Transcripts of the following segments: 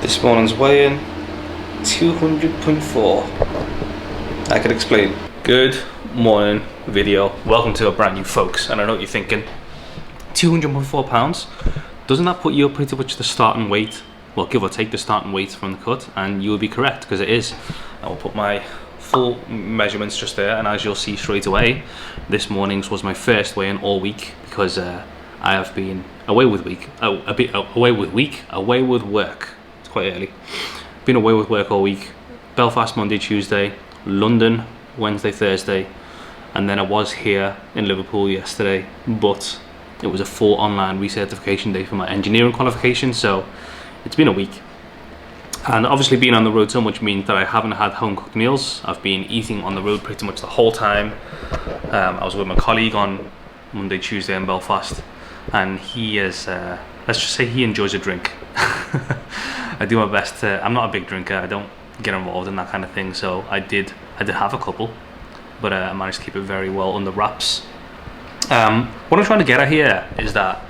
This morning's weigh-in, 200.4. I could explain. Good morning video. Welcome to a brand new folks. And I know what you're thinking. 200.4 pounds. Doesn't that put you up pretty much the starting weight? Well, give or take the starting weight from the cut, and you will be correct because it is. I will put my full measurements just there, and as you'll see straight away, this morning's was my first weigh-in all week because I have been away with work. It's quite early. Been away with work all week. Belfast Monday, Tuesday, London Wednesday, Thursday, and then I was here in Liverpool yesterday, but it was a full online recertification day for my engineering qualification, so it's been a week. And obviously being on the road so much means that I haven't had home cooked meals. I've been eating on the road pretty much the whole time. I was with my colleague on Monday, Tuesday in Belfast, and he is, let's just say he enjoys a drink. I do my best to, I'm not a big drinker, I don't get involved in that kind of thing, so I did have a couple, but I managed to keep it very well under wraps. What I'm trying to get at here is that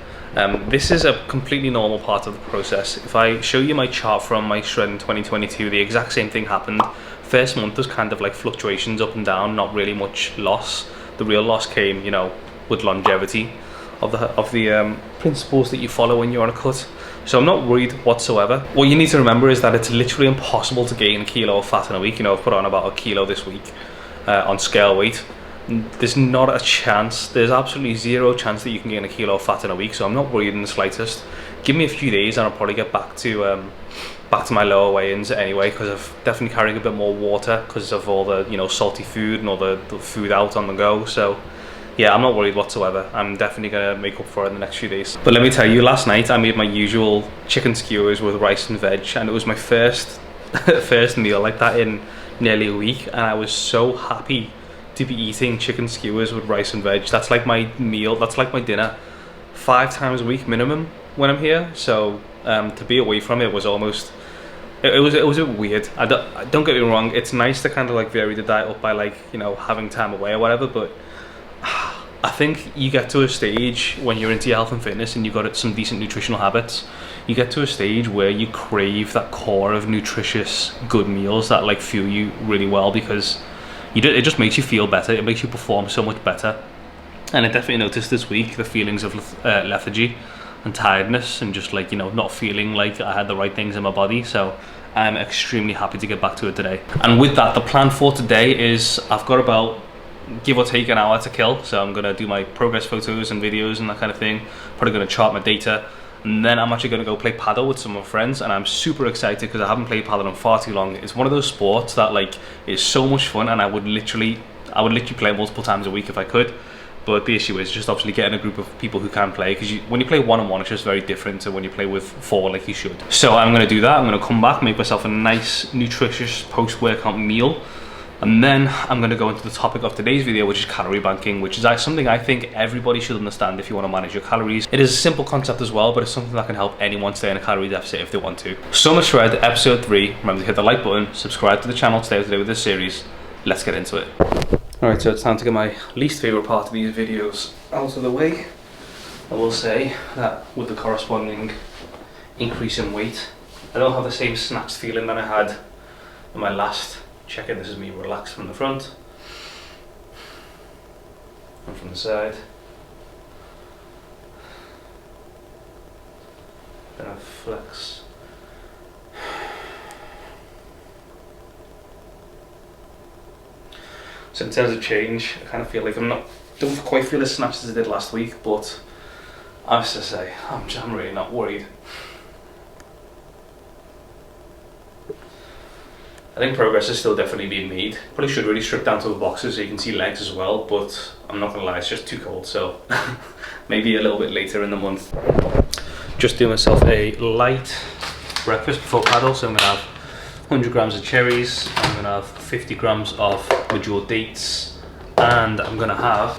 this is a completely normal part of the process. If I show you my chart from my shred in 2022, the exact same thing happened. First month was kind of like fluctuations up and down, not really much loss. The real loss came, you know, with longevity of the principles that you follow when you're on a cut. So I'm not worried whatsoever. What you need to remember is that it's literally impossible to gain a kilo of fat in a week. You know, I've put on about a kilo this week on scale weight. There's not a chance, there's absolutely zero chance that you can gain a kilo of fat in a week, so I'm not worried in the slightest. Give me a few days and I'll probably get back to my lower weigh-ins anyway, because I'm definitely carrying a bit more water because of all the, you know, salty food and all the food out on the go. So yeah, I'm not worried whatsoever. I'm definitely gonna make up for it in the next few days. But let me tell you, last night I made my usual chicken skewers with rice and veg, and it was my first meal like that in nearly a week, and I was so happy to be eating chicken skewers with rice and veg. That's like my meal, that's like my dinner 5 times a week minimum when I'm here. So to be away from it was almost, it was a bit weird. Don't get me wrong, it's nice to kind of like vary the diet up by, like, you know, having time away or whatever, but I think you get to a stage when you're into your health and fitness and you've got some decent nutritional habits, you get to a stage where you crave that core of nutritious good meals that like fuel you really well, because it just makes you feel better, it makes you perform so much better. And I definitely noticed this week the feelings of lethargy and tiredness and just, like, you know, not feeling like I had the right things in my body. So I'm extremely happy to get back to it today. And with that, the plan for today is I've got about, give or take, an hour to kill. So I'm gonna do my progress photos and videos and that kind of thing. Probably gonna chart my data, and then I'm actually gonna go play paddle with some of my friends, and I'm super excited because I haven't played paddle in far too long. It's one of those sports that, like, is so much fun, and I would literally play multiple times a week if I could. But the issue is just obviously getting a group of people who can play, because when you play one-on-one, it's just very different to when you play with 4 like you should. So I'm gonna do that. I'm gonna come back, make myself a nice nutritious post-workout meal, and then I'm going to go into the topic of today's video, which is calorie banking, which is something I think everybody should understand if you want to manage your calories. It is a simple concept as well, but it's something that can help anyone stay in a calorie deficit if they want to. Summer Shred episode 3. Remember to hit the like button, subscribe to the channel to stay up to date with this series. Let's get into it. Alright, so it's time to get my least favourite part of these videos out of the way. I will say that with the corresponding increase in weight, I don't have the same snatched feeling that I had in my last check-in. This is me relaxed from the front and from the side. Then I flex. So in terms of change, I kind of feel like don't quite feel as snatched as I did last week, but I have to say, I'm really not worried. I think progress is still definitely being made. Probably should really strip down to the boxes so you can see legs as well, but I'm not gonna lie, it's just too cold, so maybe a little bit later in the month. Just do myself a light breakfast before paddle, so I'm gonna have 100 grams of cherries, I'm gonna have 50 grams of mature dates, and I'm gonna have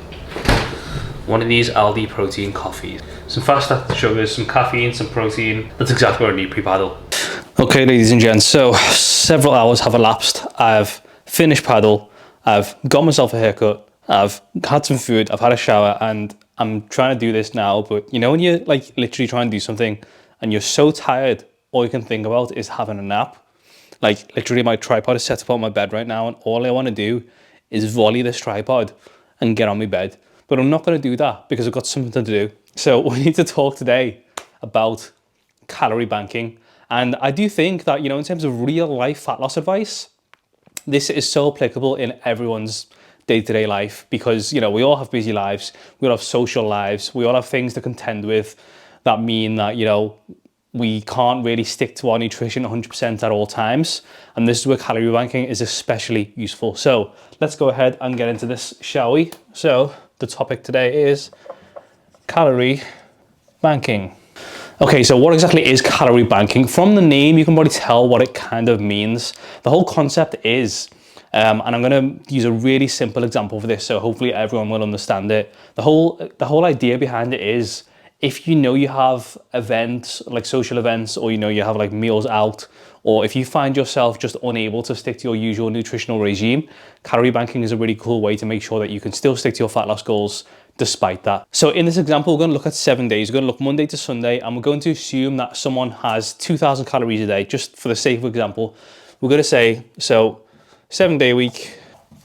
one of these Aldi protein coffees. Some fast acting sugars, some caffeine, some protein. That's exactly what I need pre-paddle. Okay, ladies and gents, so several hours have elapsed. I've finished paddle, I've got myself a haircut, I've had some food, I've had a shower, and I'm trying to do this now, but you know when you're like literally trying to do something and you're so tired all you can think about is having a nap. Like literally my tripod is set up on my bed right now and all I want to do is volley this tripod and get on my bed. But I'm not going to do that because I've got something to do. So we need to talk today about calorie banking. And I do think that, in terms of real life fat loss advice, this is so applicable in everyone's day-to-day life because, we all have busy lives, we all have social lives, we all have things to contend with that mean that, we can't really stick to our nutrition 100% at all times. And this is where calorie banking is especially useful. So let's go ahead and get into this, shall we? So the topic today is calorie banking. Okay, so what exactly is calorie banking? From the name, you can probably tell what it kind of means. The whole concept is, and I'm going to use a really simple example for this, so hopefully everyone will understand it. The whole idea behind it is, if you have events, like social events, or you have like meals out, or if you find yourself just unable to stick to your usual nutritional regime, calorie banking is a really cool way to make sure that you can still stick to your fat loss goals despite that. So in this example, we're going to look at 7 days. We're going to look Monday to Sunday, and we're going to assume that someone has 2,000 calories a day, just for the sake of example. We're going to say, so 7-day week,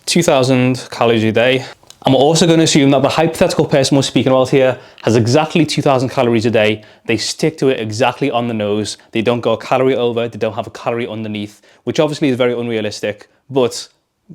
2,000 calories a day. And we're also going to assume that the hypothetical person we're speaking about here has exactly 2,000 calories a day. They stick to it exactly on the nose. They don't go a calorie over. They don't have a calorie underneath, which obviously is very unrealistic, but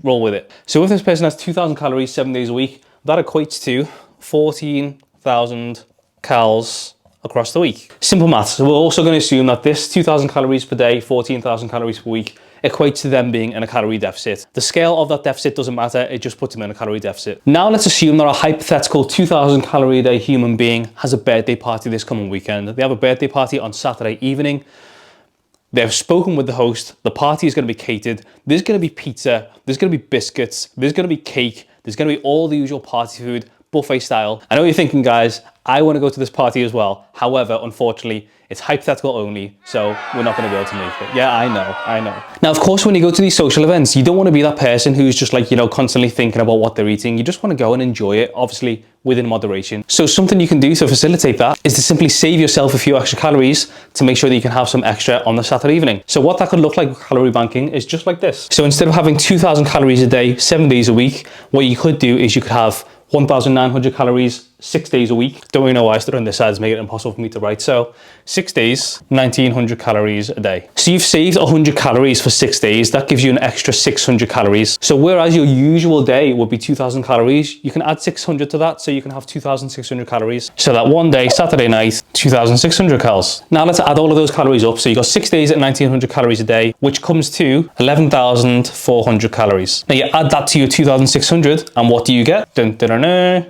roll with it. So if this person has 2,000 calories 7 days a week, that equates to 14,000 calories across the week. Simple maths. So we're also going to assume that this 2,000 calories per day, 14,000 calories per week, equates to them being in a calorie deficit. The scale of that deficit doesn't matter, it just puts them in a calorie deficit. Now let's assume that a hypothetical 2,000 calorie a day human being has a birthday party this coming weekend. They have a birthday party on Saturday evening. They've spoken with the host, the party is going to be catered, there's going to be pizza, there's going to be biscuits, there's going to be cake, there's going to be all the usual party food, buffet style. I know what you're thinking, guys, I want to go to this party as well. However, unfortunately, it's hypothetical only, so we're not going to be able to make it. Yeah, I know. Now, of course, when you go to these social events, you don't want to be that person who's just like, constantly thinking about what they're eating. You just want to go and enjoy it, obviously within moderation. So something you can do to facilitate that is to simply save yourself a few extra calories to make sure that you can have some extra on the Saturday evening. So what that could look like with calorie banking is just like this. So instead of having 2,000 calories a day, 7 days a week, what you could do is you could have 1,900 calories 6 days a week. Don't really know why I stood on this side to make it impossible for me to write. So 6 days, 1,900 calories a day. So you've saved 100 calories for 6 days. That gives you an extra 600 calories. So whereas your usual day would be 2,000 calories, you can add 600 to that. So you can have 2,600 calories. So that one day, Saturday night, 2,600 calories. Now let's add all of those calories up. So you got 6 days at 1,900 calories a day, which comes to 11,400 calories. Now you add that to your 2,600 and what do you get? Dun, dun, dun, dun.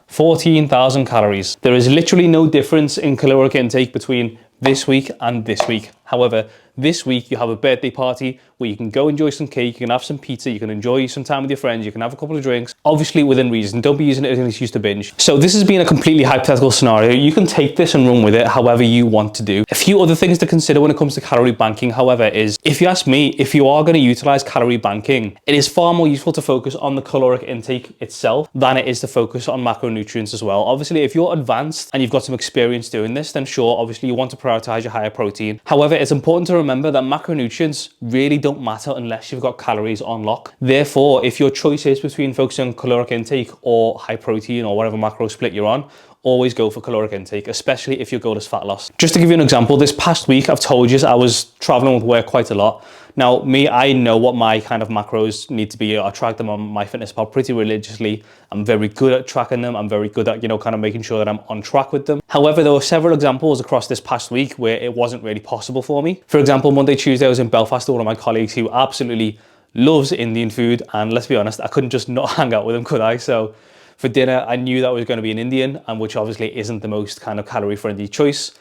14,000 calories. There is literally no difference in caloric intake between this week and this week. However, this week you have a birthday party where you can go enjoy some cake, you can have some pizza, you can enjoy some time with your friends, you can have a couple of drinks, obviously within reason. Don't be using it as an excuse to binge. So this has been a completely hypothetical scenario. You can take this and run with it however you want to do. A few other things to consider when it comes to calorie banking, however, is if you ask me, if you are going to utilize calorie banking, it is far more useful to focus on the caloric intake itself than it is to focus on macronutrients as well. Obviously, if you're advanced and you've got some experience doing this, then sure, obviously you want to prioritize your higher protein. However, it's important to remember that macronutrients really don't matter unless you've got calories on lock. Therefore, if your choice is between focusing on caloric intake or high protein or whatever macro split you're on, always go for caloric intake, especially if your goal is fat loss. Just to give you an example, this past week, I've told you I was traveling with work quite a lot. Now, I know what my kind of macros need to be. I track them on MyFitnessPal pretty religiously. I'm very good at tracking them. I'm very good at, kind of making sure that I'm on track with them. However, there were several examples across this past week where it wasn't really possible for me. For example, Monday, Tuesday, I was in Belfast with one of my colleagues who absolutely loves Indian food. And let's be honest, I couldn't just not hang out with him, could I? So for dinner, I knew that was going to be an Indian, and which obviously isn't the most kind of calorie-friendly choice.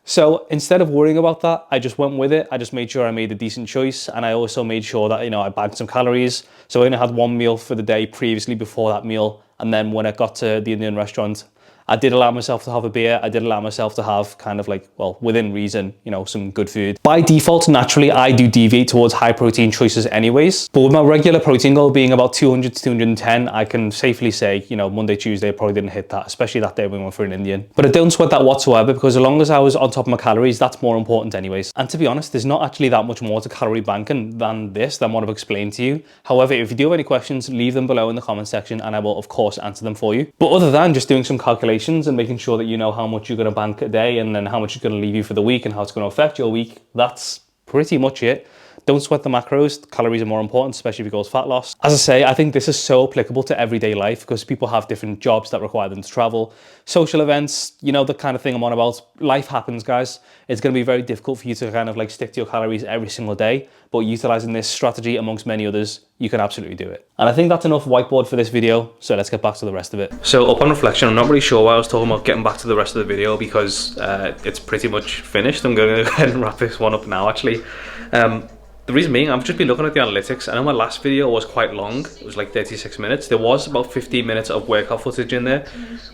So instead of worrying about that, I just went with it. I just made sure I made a decent choice, and I also made sure that, I bagged some calories. So I only had one meal for the day previously before that meal, and then when I got to the Indian restaurant, I did allow myself to have a beer. I did allow myself to have kind of like, well, within reason, you know, some good food. By default, naturally, I do deviate towards high protein choices anyways. But with my regular protein goal being about 200 to 210, I can safely say, you know, Monday, Tuesday, I probably didn't hit that, especially that day when we went for an Indian. But I don't sweat that whatsoever, because as long as I was on top of my calories, that's more important anyways. And to be honest, there's not actually that much more to calorie banking than what I've explained to you. However, if you do have any questions, leave them below in the comment section and I will of course answer them for you. But other than just doing some calculations and making sure that you know how much you're going to bank a day and then how much it's going to leave you for the week and how it's going to affect your week, that's pretty much it. Don't sweat the macros. Calories are more important, especially if you go with fat loss. As I say, I think this is so applicable to everyday life because people have different jobs that require them to travel, social events, you know, the kind of thing I'm on about. Life happens, guys. It's going to be very difficult for you to kind of like stick to your calories every single day, but utilizing this strategy amongst many others, you can absolutely do it. And I think that's enough whiteboard for this video, so let's get back to the rest of it. So upon reflection, I'm not really sure why I was talking about getting back to the rest of the video because it's pretty much finished. I'm going to go ahead and wrap this one up now, actually. The reason being, I've just been looking at the analytics. I know my last video was quite long. It was like 36 minutes. There was about 15 minutes of workout footage in there,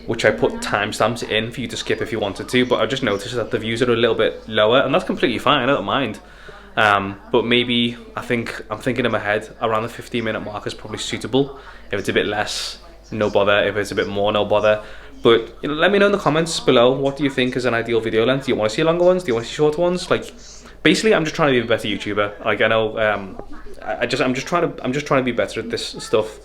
which I put timestamps in for you to skip if you wanted to, but I just noticed that the views are a little bit lower, and that's completely fine, I don't mind. But maybe, I'm thinking in my head, around the 15-minute mark is probably suitable. If it's a bit less, no bother. If it's a bit more, no bother. But you know, let me know in the comments below, what do you think is an ideal video length? Do you want to see longer ones? Do you want to see shorter ones? Like, basically, I'm just trying to be a better YouTuber. Like, I know, I'm just trying to be better at this stuff.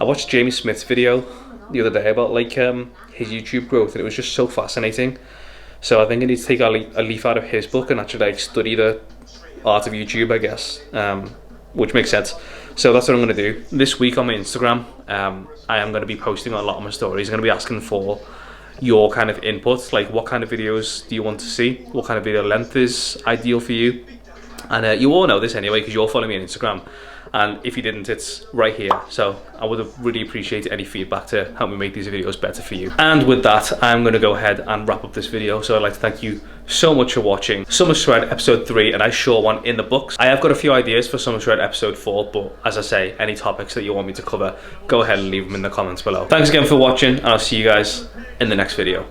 I watched Jamie Smith's video the other day about like his YouTube growth, and it was just so fascinating. So I think I need to take a leaf out of his book and actually like study the art of YouTube, I guess, which makes sense. So that's what I'm going to do this week on my Instagram. I am going to be posting on a lot of my stories. I'm going to be asking for your kind of input, like what kind of videos do you want to see, what kind of video length is ideal for you. And you all know this anyway because you all follow me on Instagram, and if you didn't, it's right here. So I would really appreciate any feedback to help me make these videos better for you. And with that, I'm going to go ahead and wrap up this video. So I'd like to thank you so much for watching Summer Shred episode 3, and I sure want in the books. I have got a few ideas for Summer Shred episode 4, but as I say, any topics that you want me to cover, go ahead and leave them in the comments below. Thanks again for watching, and I'll see you guys in the next video.